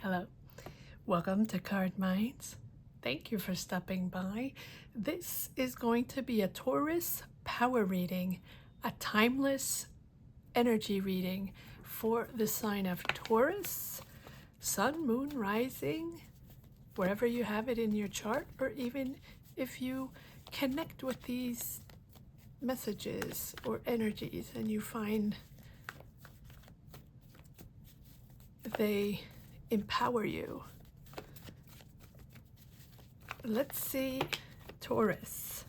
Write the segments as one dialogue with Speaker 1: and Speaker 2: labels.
Speaker 1: Hello, welcome to Cardminds. Thank you for stopping by. This is going to be a Taurus power reading, a timeless energy reading for the sign of Taurus, sun, moon, rising, wherever you have it in your chart, or even if you connect with these messages or energies and you find they empower you. Let's see, Taurus,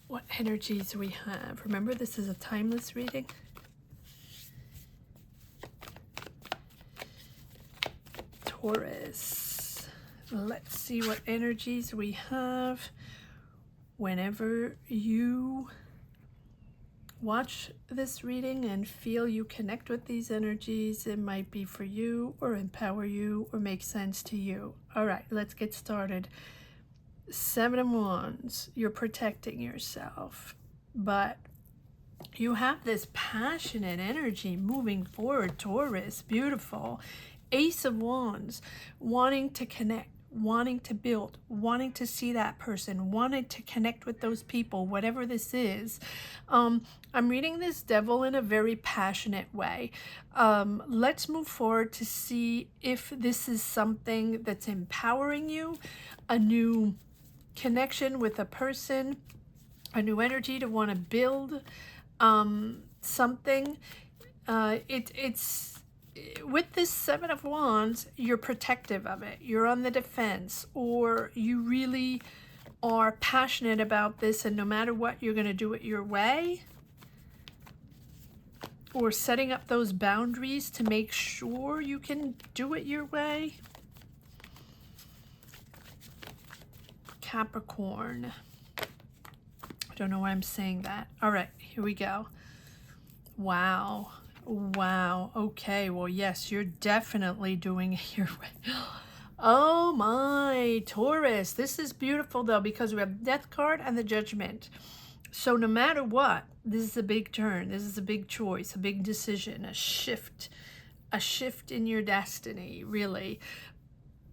Speaker 1: what energies we have. Remember, this is a timeless reading. Taurus, let's see what energies we have. Whenever you watch this reading and feel you connect with these energies, it might be for you or empower you or make sense to you. All right, let's get started. Seven of Wands, you're protecting yourself, but you have this passionate energy moving forward, Taurus. Beautiful. Ace of Wands, wanting to connect, wanting to build, wanting to see that person, wanting to connect with those people, whatever this is. I'm reading this Devil in a very passionate way. Let's move forward to see if this is something that's empowering you, a new connection with a person, a new energy to want to build something. It's with this Seven of Wands, you're protective of it. You're on the defense, or you really are passionate about this, and no matter what, you're going to do it your way, or setting up those boundaries to make sure you can do it your way. Capricorn. I don't know why I'm saying that. All right, here we go. Wow. Wow. Okay. Well, yes, you're definitely doing it your way. Oh my, Taurus. This is beautiful though, because we have Death card and the Judgment. So no matter what, this is a big turn. This is a big choice, a big decision, a shift in your destiny, really.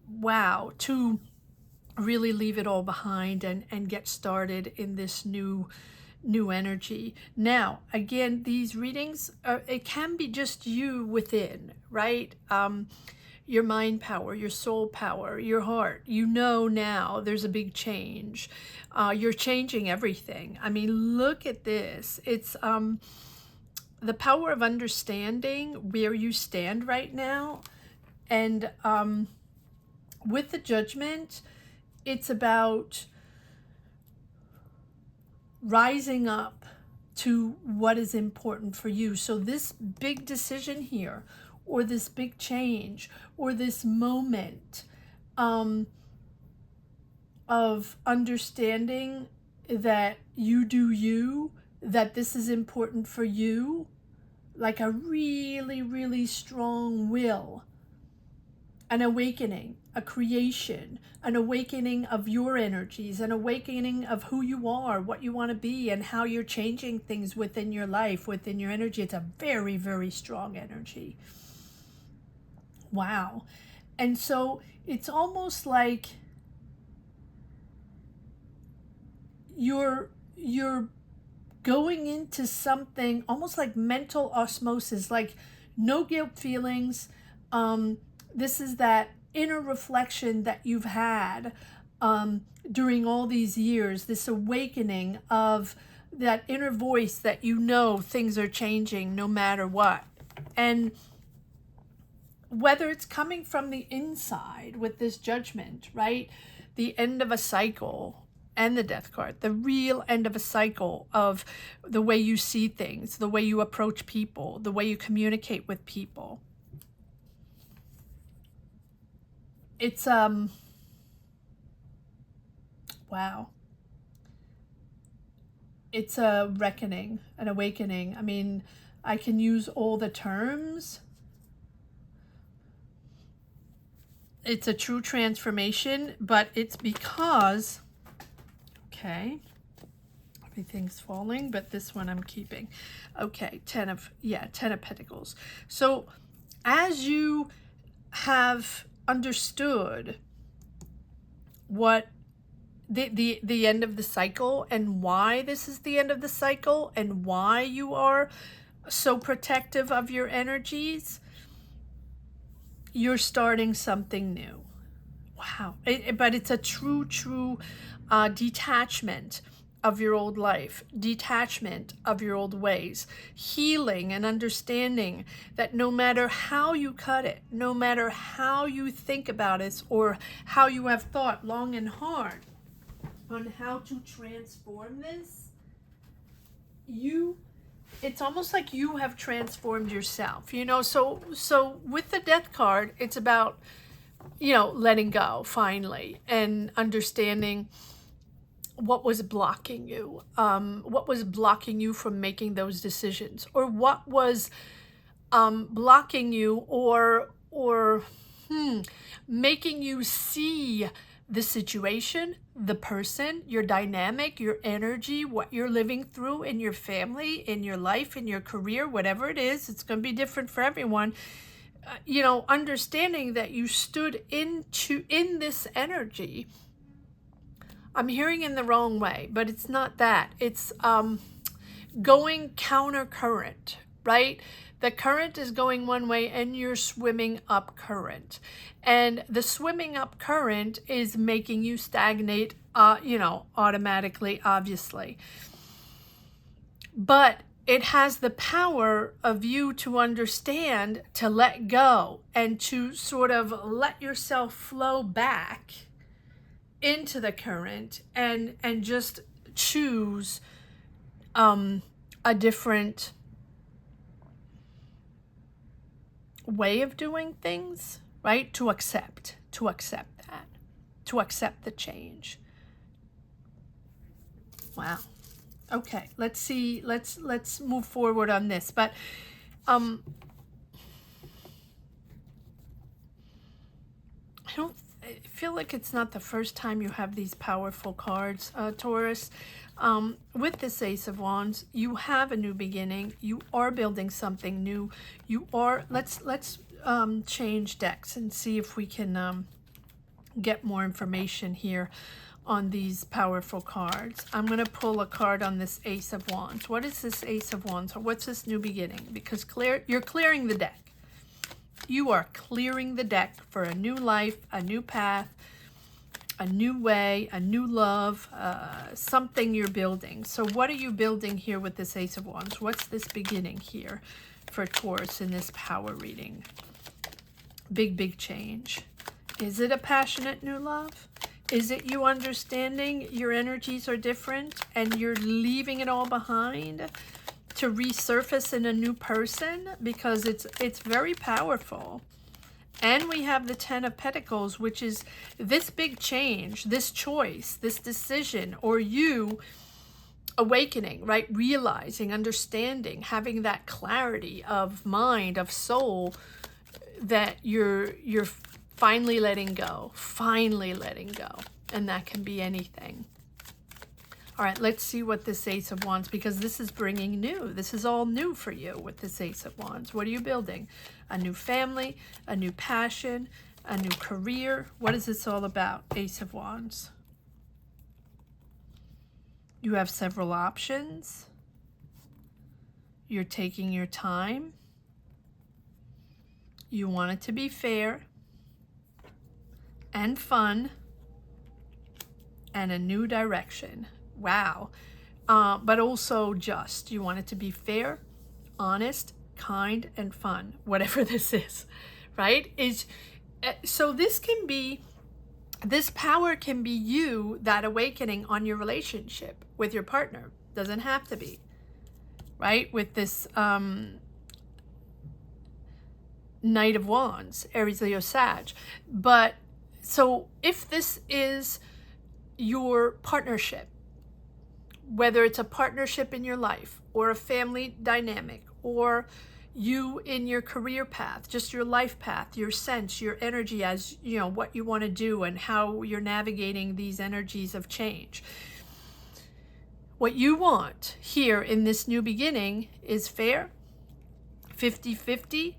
Speaker 1: Wow. To really leave it all behind and get started in this new energy. Now, again, these readings, it can be just you within, right? Your mind power, your soul power, your heart. You know now there's a big change. You're changing everything. I mean, look at this. It's the power of understanding where you stand right now. And with the Judgment, it's about rising up to what is important for you. So this big decision here, or this big change, or this moment of understanding that you do you, that this is important for you, like a really, really strong will, an awakening, a creation, an awakening of your energies, an awakening of who you are, what you want to be, and how you're changing things within your life, within your energy. It's a very, very strong energy. Wow. And so it's almost like you're going into something almost like mental osmosis, like no guilt feelings. This is that inner reflection that you've had during all these years, this awakening of that inner voice that you know things are changing no matter what. And whether it's coming from the inside with this Judgment, right? The end of a cycle, and the Death card, the real end of a cycle of the way you see things, the way you approach people, the way you communicate with people. It's wow. It's a reckoning, an awakening. I mean, I can use all the terms. It's a true transformation, but it's because, okay, everything's falling, but this one I'm keeping. Okay, Ten of Pentacles. So as you have understood what the end of the cycle and why this is the end of the cycle and why you are so protective of your energies, you're starting something new. Wow. But it's a true detachment of your old life, detachment of your old ways, healing and understanding that no matter how you cut it, no matter how you think about it, or how you have thought long and hard on how to transform this, it's almost like you have transformed yourself, you know. So with the Death card, it's about, you know, letting go finally and understanding what was blocking you, from making those decisions, or what was blocking you, or making you see the situation, the person, your dynamic, your energy, what you're living through in your family, in your life, in your career, whatever it is. It's going to be different for everyone. You know, understanding that you stood in this energy. I'm hearing in the wrong way, but it's not that. It's going counter current, right? The current is going one way and you're swimming up current. And the swimming up current is making you stagnate, you know, automatically, obviously. But it has the power of you to understand, to let go, and to sort of let yourself flow back into the current and just choose a different way of doing things, right? To accept that, to accept the change. Wow. Okay, let's see, let's move forward on this. But I feel like it's not the first time you have these powerful cards, Taurus. With this Ace of Wands, you have a new beginning. You are building something new. You are, let's change decks and see if we can get more information here on these powerful cards. I'm going to pull a card on this Ace of Wands. What is this Ace of Wands? Or what's this new beginning? Because you're clearing the deck. You are clearing the deck for a new life, a new path, a new way, a new love, something you're building. So what are you building here with this Ace of Wands? What's this beginning here for Taurus in this power reading? Big change. Is it a passionate new love? Is it you understanding your energies are different and you're leaving it all behind to resurface in a new person? Because it's very powerful. And we have the Ten of Pentacles, which is this big change, this choice, this decision, or you awakening, right? Realizing, understanding, having that clarity of mind, of soul, that you're finally letting go, and that can be anything. All right, let's see what this Ace of Wands, because this is bringing new. This is all new for you with this Ace of Wands. What are you building? A new family, a new passion, a new career. What is this all about, Ace of Wands? You have several options. You're taking your time. You want it to be fair and fun and a new direction. Wow. But also just. You want it to be fair, honest, kind, and fun, whatever this is, right? So this can be, this power can be you, that awakening on your relationship with your partner. Doesn't have to be, right? With this Knight of Wands, Aries, Leo, Sag. But so if this is your partnership, whether it's a partnership in your life or a family dynamic, or you in your career path, just your life path, your sense, your energy, as you know, what you want to do and how you're navigating these energies of change. What you want here in this new beginning is fair, 50-50,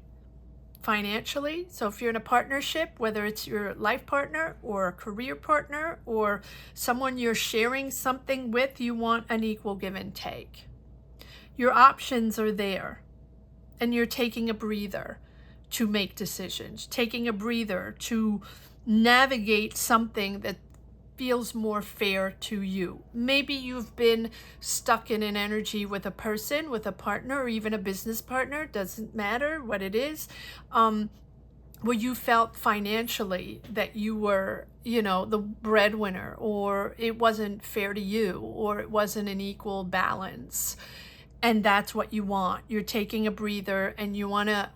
Speaker 1: financially. So if you're in a partnership, whether it's your life partner or a career partner or someone you're sharing something with, you want an equal give and take. Your options are there, and you're taking a breather to make decisions, taking a breather to navigate something that feels more fair to you. Maybe you've been stuck in an energy with a person, with a partner, or even a business partner, doesn't matter what it is, where you felt financially that you were, the breadwinner, or it wasn't fair to you, or it wasn't an equal balance. And that's what you want. You're taking a breather and you want to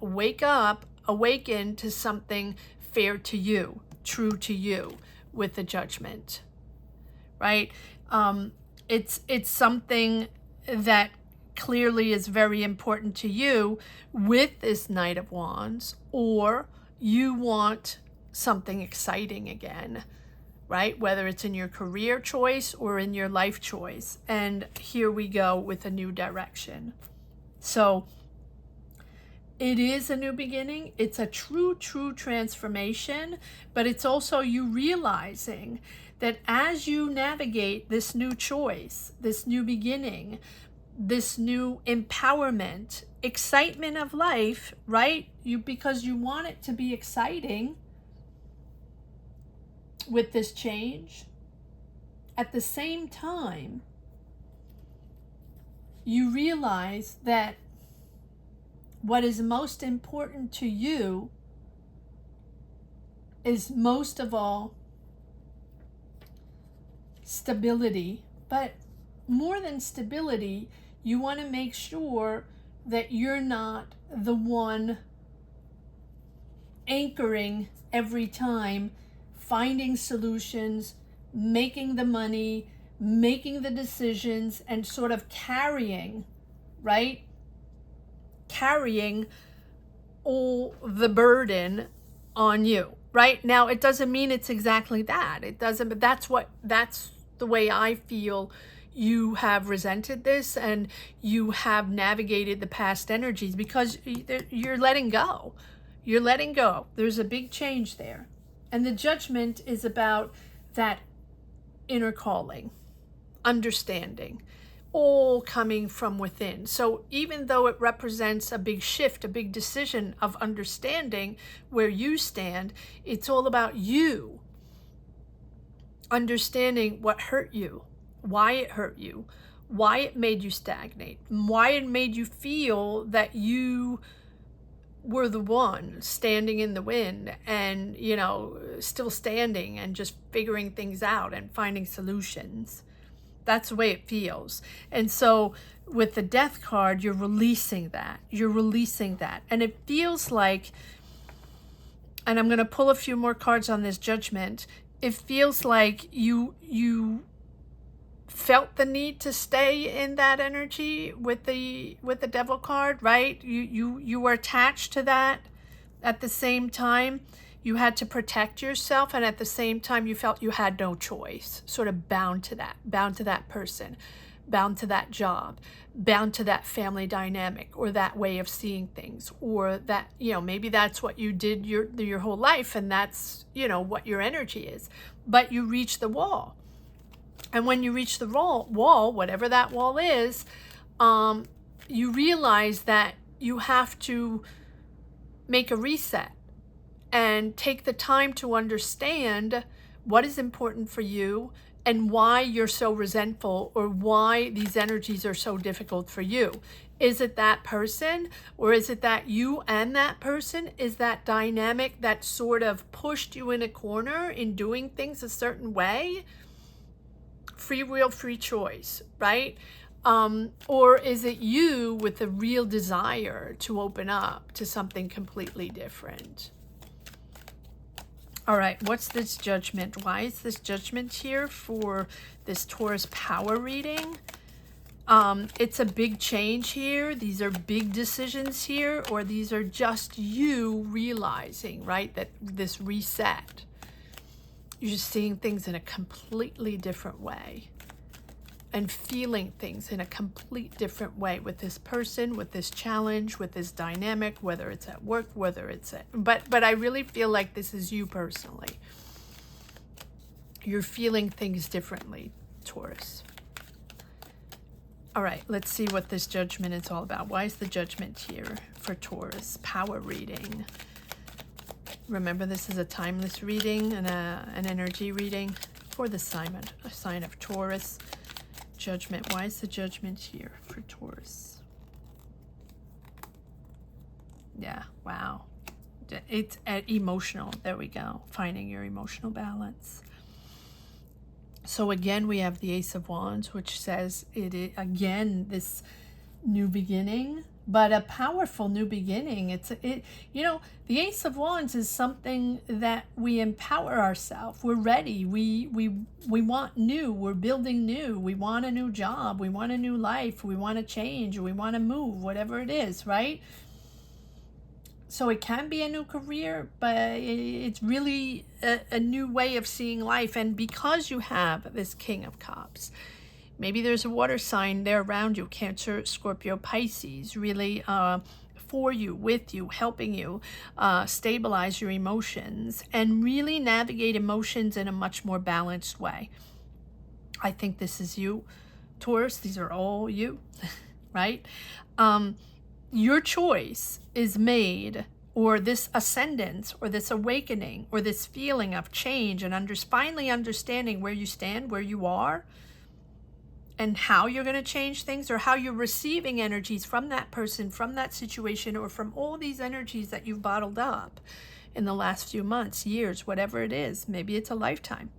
Speaker 1: awaken to something fair to you, true to you, with the Judgment, right? It's something that clearly is very important to you with this Knight of Wands, or you want something exciting again, right? Whether it's in your career choice or in your life choice. And here we go with a new direction. So it is a new beginning. It's a true transformation, but it's also you realizing that as you navigate this new choice, this new beginning, this new empowerment, excitement of life, right? Because you want it to be exciting with this change. At the same time, you realize that what is most important to you is most of all stability. But more than stability, you want to make sure that you're not the one anchoring every time, finding solutions, making the money, making the decisions, and sort of carrying, right? Carrying all the burden on you, right? Now, it doesn't mean it's exactly that. It doesn't, but that's the way I feel you have resented this and you have navigated the past energies, because you're letting go. You're letting go. There's a big change there. And the Judgment is about that inner calling, understanding, all coming from within. So even though it represents a big shift, a big decision of understanding where you stand, it's all about you understanding what hurt you, why it hurt you, why it made you stagnate, why it made you feel that you were the one standing in the wind and, still standing and just figuring things out and finding solutions. That's the way it feels. And so with the Death card, you're releasing that. You're releasing that. And it feels like, and I'm going to pull a few more cards on this Judgment, it feels like you felt the need to stay in that energy with the Devil card, right? You were attached to that. At the same time, you had to protect yourself, and at the same time you felt you had no choice, sort of bound to that person, bound to that job, bound to that family dynamic or that way of seeing things, or that, maybe that's what you did your whole life, and that's, what your energy is. But you reach the wall. And when you reach the wall, whatever that wall is, you realize that you have to make a reset and take the time to understand what is important for you and why you're so resentful, or why these energies are so difficult for you. Is it that person, or is it that you and that person is that dynamic that sort of pushed you in a corner in doing things a certain way? Free will, free choice, right? Or is it you with a real desire to open up to something completely different? All right, what's this Judgment? Why is this Judgment here for this Taurus power reading? It's a big change here. These are big decisions here, or these are just you realizing, right, that this reset. You're just seeing things in a completely different way. and feeling things in a complete different way with this person, with this challenge, with this dynamic, whether it's at work, whether it's at, but I really feel like this is you personally. You're feeling things differently, Taurus. All right, let's see what this judgment is all about. Why is the judgment here for Taurus? Power reading. Remember, this is a timeless reading and an energy reading for the sign of Taurus. Judgment. Why is the judgment here for Taurus? Yeah, wow. It's emotional. There we go. Finding your emotional balance. So again, we have the Ace of Wands, which says it is, again, this new beginning, but a powerful new beginning. You know, the Ace of Wands is something that we empower ourselves. We're ready. We want new. We're building new. We want a new job. We want a new life. We want to change. We want to move, whatever it is, right? So it can be a new career, but it's really a new way of seeing life. And because you have this King of Cups, maybe there's a water sign there around you, Cancer, Scorpio, Pisces, really for you, with you, helping you stabilize your emotions and really navigate emotions in a much more balanced way. I think this is you, Taurus. These are all you, right? Your choice is made, or this ascendance, or this awakening, or this feeling of change and finally understanding where you stand, where you are, and how you're going to change things, or how you're receiving energies from that person, from that situation, or from all these energies that you've bottled up in the last few months, years, whatever it is. Maybe it's a lifetime.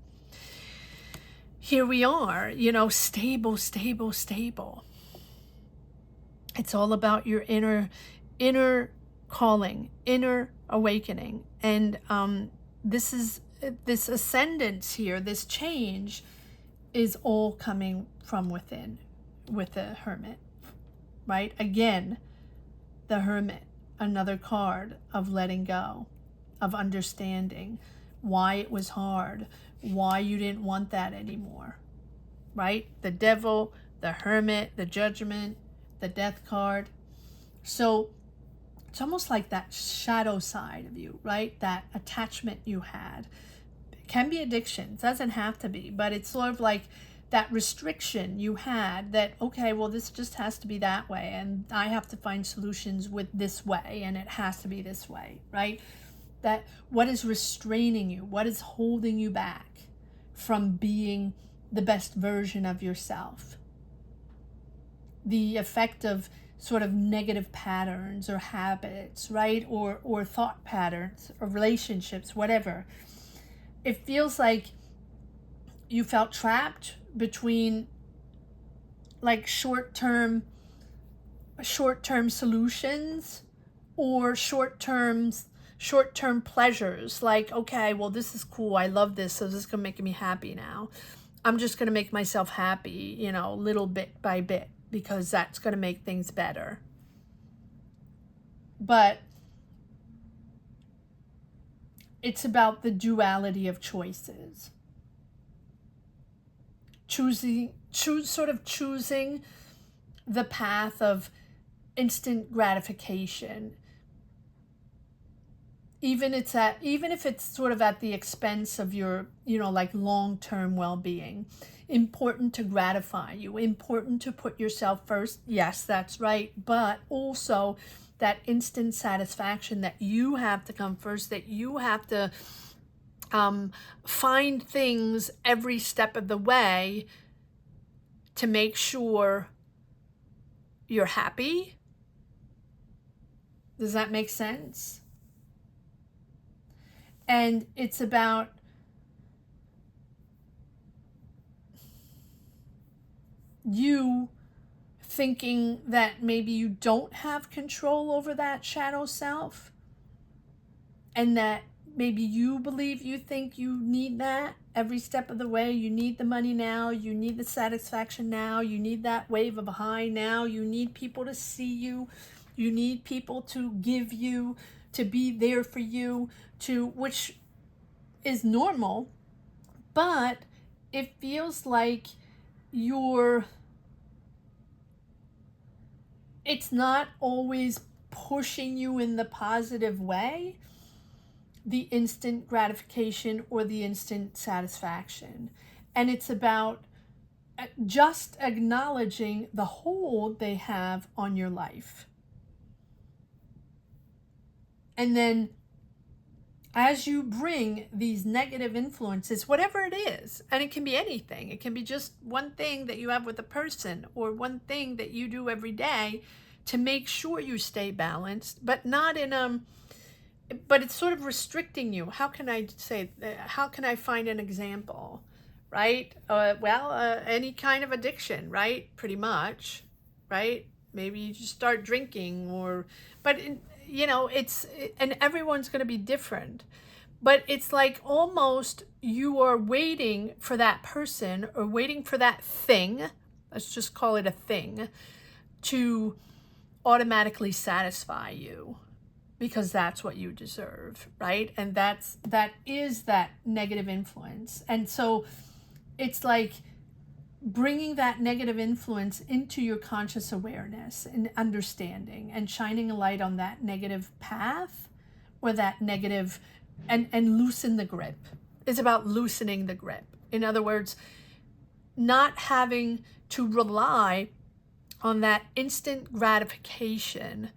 Speaker 1: Here we are, you know, stable, stable, stable. It's all about your inner calling, inner awakening. And this ascendance here, this change is all coming from within with the Hermit, right? Again, the Hermit, another card of letting go, of understanding why it was hard, why you didn't want that anymore, right? The Devil, the Hermit, the Judgment, the Death card. So it's almost like that shadow side of you, right? That attachment you had. It can be addiction. It doesn't have to be, but it's sort of like that restriction you had that, okay, well, this just has to be that way, and I have to find solutions with this way, and it has to be this way, right? That what is restraining you? What is holding you back from being the best version of yourself? The effect of sort of negative patterns or habits, right? Or thought patterns or relationships, whatever. It feels like you felt trapped between like short-term solutions or short-term pleasures. Like, okay, well, this is cool. I love this. So this is going to make me happy now. I'm just going to make myself happy, you know, little bit by bit, because that's going to make things better. But it's about the duality of choices. Choosing the path of instant gratification. Even if it's sort of at the expense of your, you know, like long-term well-being. Important to gratify you, important to put yourself first. Yes, that's right. But also that instant satisfaction that you have to come first, that you have to find things every step of the way to make sure you're happy. Does that make sense? And it's about you thinking that maybe you don't have control over that shadow self, and that maybe you think you need that every step of the way. You need the money now, you need the satisfaction now, you need that wave of a high now, you need people to see you, you need people to give you, to be there for you, which is normal, but it feels like it's not always pushing you in the positive way, the instant gratification or the instant satisfaction. And it's about just acknowledging the hold they have on your life. And then as you bring these negative influences, whatever it is, and it can be anything, it can be just one thing that you have with a person or one thing that you do every day to make sure you stay balanced, but not in but it's sort of restricting you. How can I say, how can I find an example, right? Any kind of addiction, right? Pretty much, right? Maybe you just start drinking but and everyone's going to be different. But it's like almost you are waiting for that person or waiting for that thing, let's just call it a thing, to automatically satisfy you because that's what you deserve, right? And that is that negative influence. And so it's like bringing that negative influence into your conscious awareness and understanding and shining a light on that negative path or that negative and loosen the grip. It's about loosening the grip. In other words, not having to rely on that instant gratification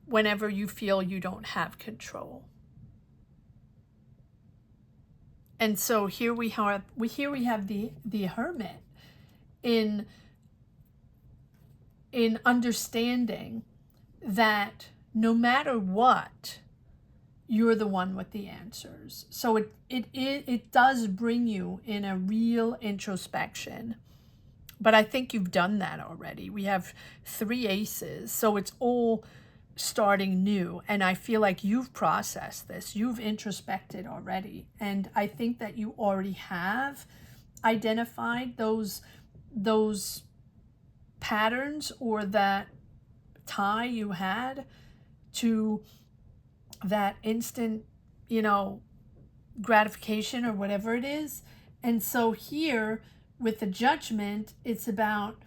Speaker 1: whenever you feel you don't have control. And so here we have the hermit in understanding that no matter what, you're the one with the answers. So it does bring you in a real introspection. But I think you've done that already. We have 3 aces, so it's all starting new. And I feel like you've processed this. You've introspected already. And I think that you already have identified those patterns or that tie you had to that instant, gratification or whatever it is. And so here with the judgment, it's about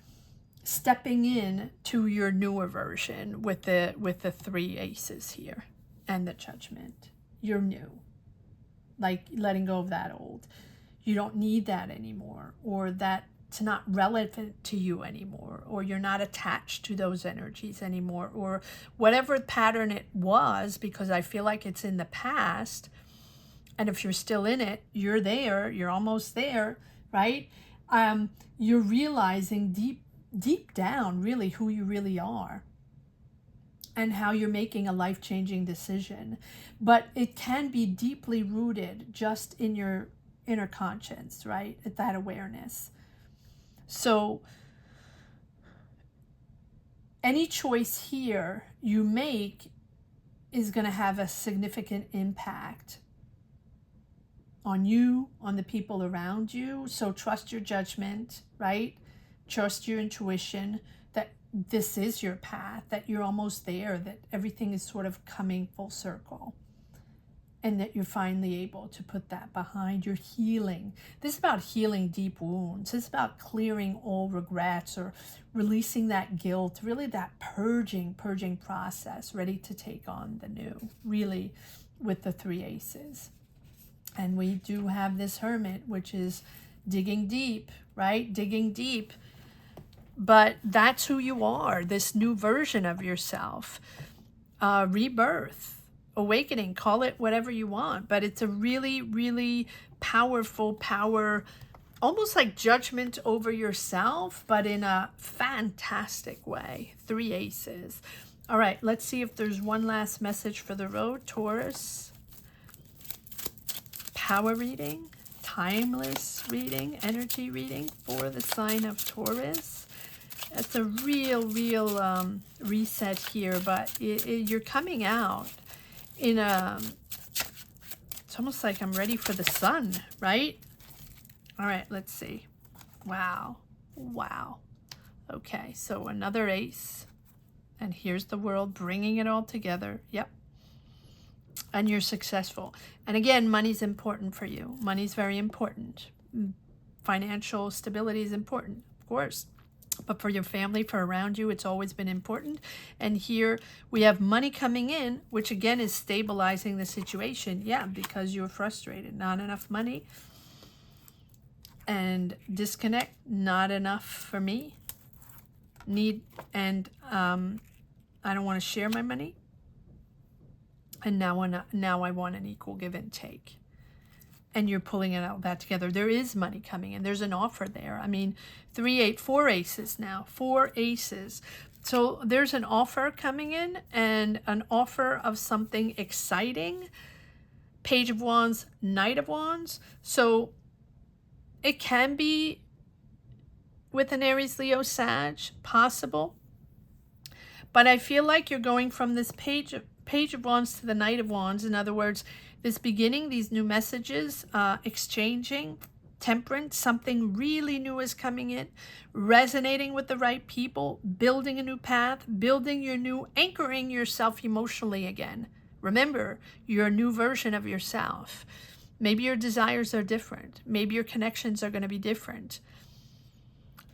Speaker 1: stepping in to your newer version with the 3 aces here and the judgment. You're new, like letting go of that old. You don't need that anymore, or that's not relevant to you anymore, or you're not attached to those energies anymore, or whatever pattern it was, because I feel like it's in the past. And if you're still in it, you're there, you're almost there, right? You're realizing deep down really who you really are and how you're making a life-changing decision. But it can be deeply rooted just in your inner conscience, right? At that awareness. So any choice here you make is going to have a significant impact on you, on the people around you. So trust your judgment, right? Trust your intuition that this is your path, that you're almost there, that everything is sort of coming full circle, and that you're finally able to put that behind. You're healing. This is about healing deep wounds. It's about clearing all regrets or releasing that guilt, really that purging process, ready to take on the new, really, with the 3 aces. And we do have this hermit, which is digging deep, right? Digging deep. But that's who you are, this new version of yourself. Rebirth, awakening, call it whatever you want. But it's a really, really powerful power, almost like judgment over yourself, but in a fantastic way. 3 aces. All right, let's see if there's one last message for the road. Taurus. Power reading, timeless reading, energy reading for the sign of Taurus. That's a real reset here, but you're coming out in it's almost like I'm ready for the sun, right? All right, let's see. Wow. Okay, so another ace, and here's the world bringing it all together. Yep. And you're successful. And again, money's important for you. Money's very important. Financial stability is important. of course. But for your family, for around you, it's always been important. And here we have money coming in, which again is stabilizing the situation. Yeah, because you're frustrated. Not enough money. And disconnect, not enough for me. Need, and I don't want to share my money. And now I want an equal give and take. And you're pulling it all that together. There is money coming in. There's an offer there. I mean, 3, 8, 4 aces now. 4 aces. So there's an offer coming in, and an offer of something exciting. Page of Wands, Knight of Wands. So it can be with an Aries, Leo, Sag, possible. But I feel like you're going from this Page of Wands to the Knight of Wands. In other words, this beginning, these new messages, exchanging, temperance, something really new is coming in, resonating with the right people, building a new path, anchoring yourself emotionally again. Remember, you're a new version of yourself. Maybe your desires are different. Maybe your connections are going to be different.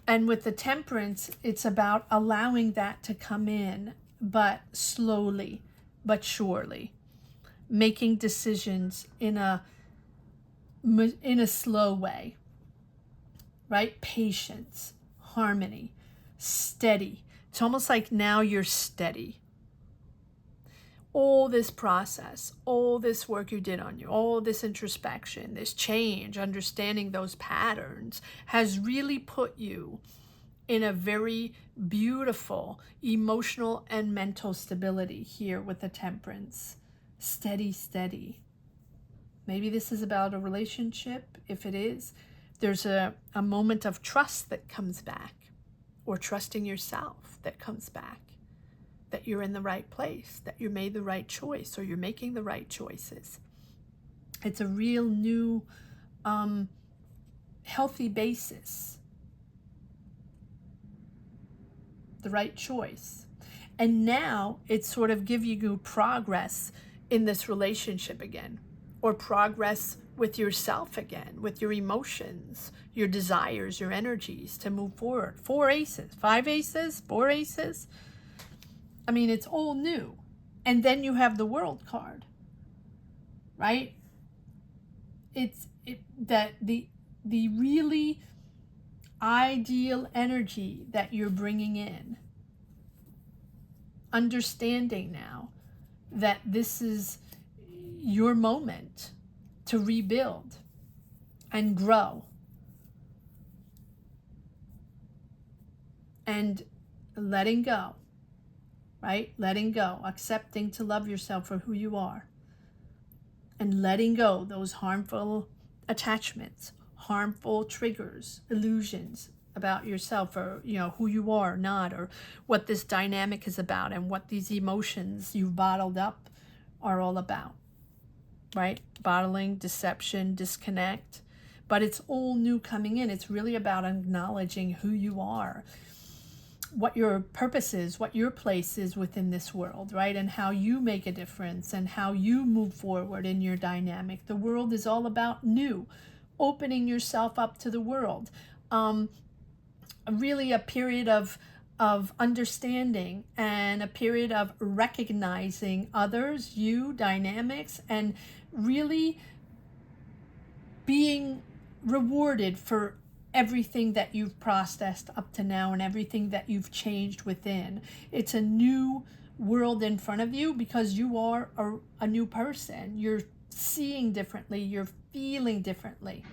Speaker 1: And with the temperance, it's about allowing that to come in, but slowly, but surely. Making decisions in a slow way, right? Patience, harmony, steady. It's almost like now you're steady. All this process, all this work you did on you, all this introspection, this change, understanding those patterns has really put you in a very beautiful emotional and mental stability here with the temperance. Steady, steady. Maybe this is about a relationship. If it is, there's a moment of trust that comes back, or trusting yourself that comes back, that you're in the right place, that you made the right choice, or you're making the right choices. It's a real new, healthy basis. The right choice. And now it's sort of giving you progress in this relationship again, or progress with yourself again, with your emotions, your desires, your energies to move forward. 4 aces, 5 aces, 4 aces. I mean, it's all new. And then you have the World card, right? That the really ideal energy that you're bringing in. Understanding now that this is your moment to rebuild and grow. And letting go, right? Letting go, accepting to love yourself for who you are. And letting go those harmful attachments, harmful triggers, illusions about yourself, or who you are or not, or what this dynamic is about, and what these emotions you've bottled up are all about, right? Bottling, deception, disconnect. But it's all new coming in. It's really about acknowledging who you are, what your purpose is, what your place is within this world, right? And how you make a difference, and how you move forward in your dynamic. The world is all about new, opening yourself up to the world. Really a period of understanding, and a period of recognizing others, you, dynamics, and really being rewarded for everything that you've processed up to now, and everything that you've changed within. It's a new world in front of you, because you are a new person. You're seeing differently, you're feeling differently.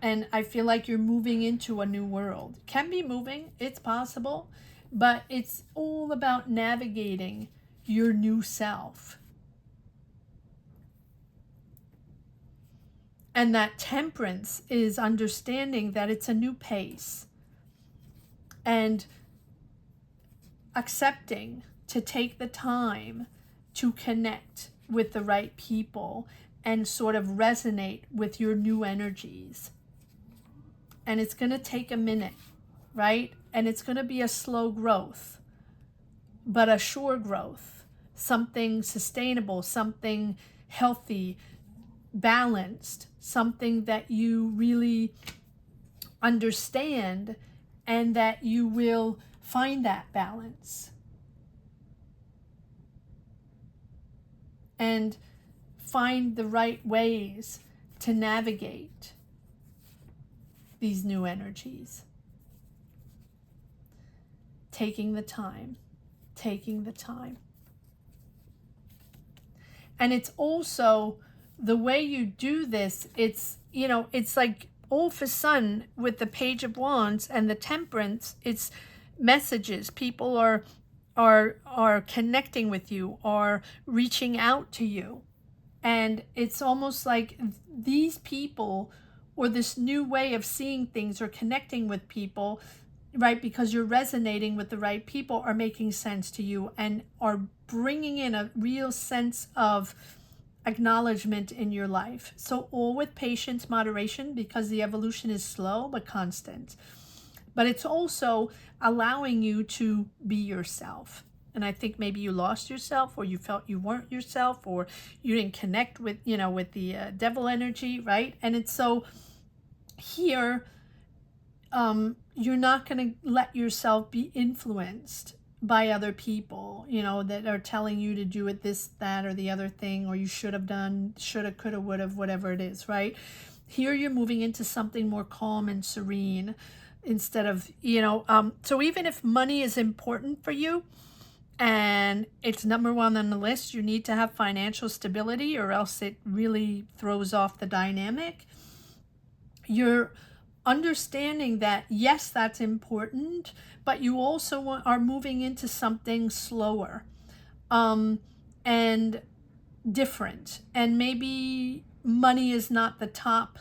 Speaker 1: And I feel like you're moving into a new world. Can be moving, it's possible, but it's all about navigating your new self. And that temperance is understanding that it's a new pace, and accepting to take the time to connect with the right people and sort of resonate with your new energies. And it's going to take a minute, right? And it's going to be a slow growth, but a sure growth, something sustainable, something healthy, balanced, something that you really understand, and that you will find that balance and find the right ways to navigate these new energies. Taking the time. And it's also the way you do this, it's, you know, it's like all of a sudden with the Page of Wands and the Temperance, it's messages. People are connecting with you, are reaching out to you. And it's almost like these people, or this new way of seeing things or connecting with people, right, because you're resonating with the right people, are making sense to you and are bringing in a real sense of acknowledgement in your life. So all with patience, moderation, because the evolution is slow but constant. But it's also allowing you to be yourself. And I think maybe you lost yourself, or you felt you weren't yourself, or you didn't connect with, you know, with the devil energy, right? And it's so here, you're not going to let yourself be influenced by other people, you know, that are telling you to do it, this, that, or the other thing, or you should have done, shoulda, coulda, woulda, whatever it is, right? Here you're moving into something more calm and serene instead of, you know, so even if money is important for you and it's number one on the list, you need to have financial stability or else it really throws off the dynamic. You're understanding that, yes, that's important, but you also are moving into something slower and different. And maybe money is not the top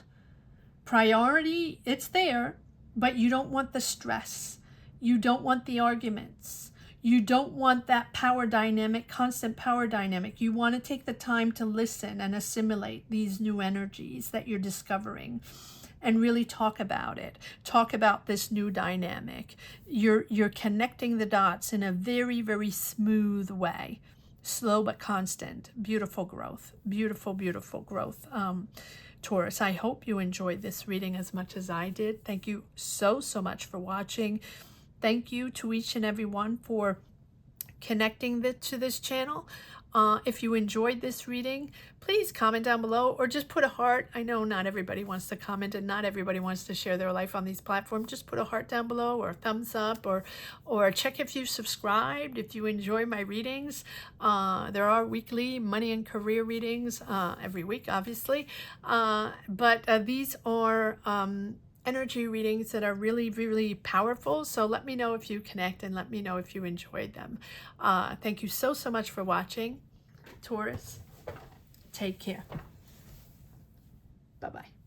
Speaker 1: priority. It's there, but you don't want the stress. You don't want the arguments. You don't want that power dynamic, constant power dynamic. You want to take the time to listen and assimilate these new energies that you're discovering and really talk about it. Talk about this new dynamic. You're connecting the dots in a very, very smooth way. Slow but constant. Beautiful growth. Beautiful, beautiful growth. Taurus, I hope you enjoyed this reading as much as I did. Thank you so, so much for watching. Thank you to each and every one for connecting to this channel. If you enjoyed this reading, please comment down below or just put a heart. I know not everybody wants to comment and not everybody wants to share their life on these platforms. Just put a heart down below or a thumbs up, or check if you subscribed, if you enjoy my readings. There are weekly money and career readings every week, obviously. But these are energy readings that are really, really powerful. So let me know if you connect and let me know if you enjoyed them. Thank you so, so much for watching. Taurus, take care. Bye-bye.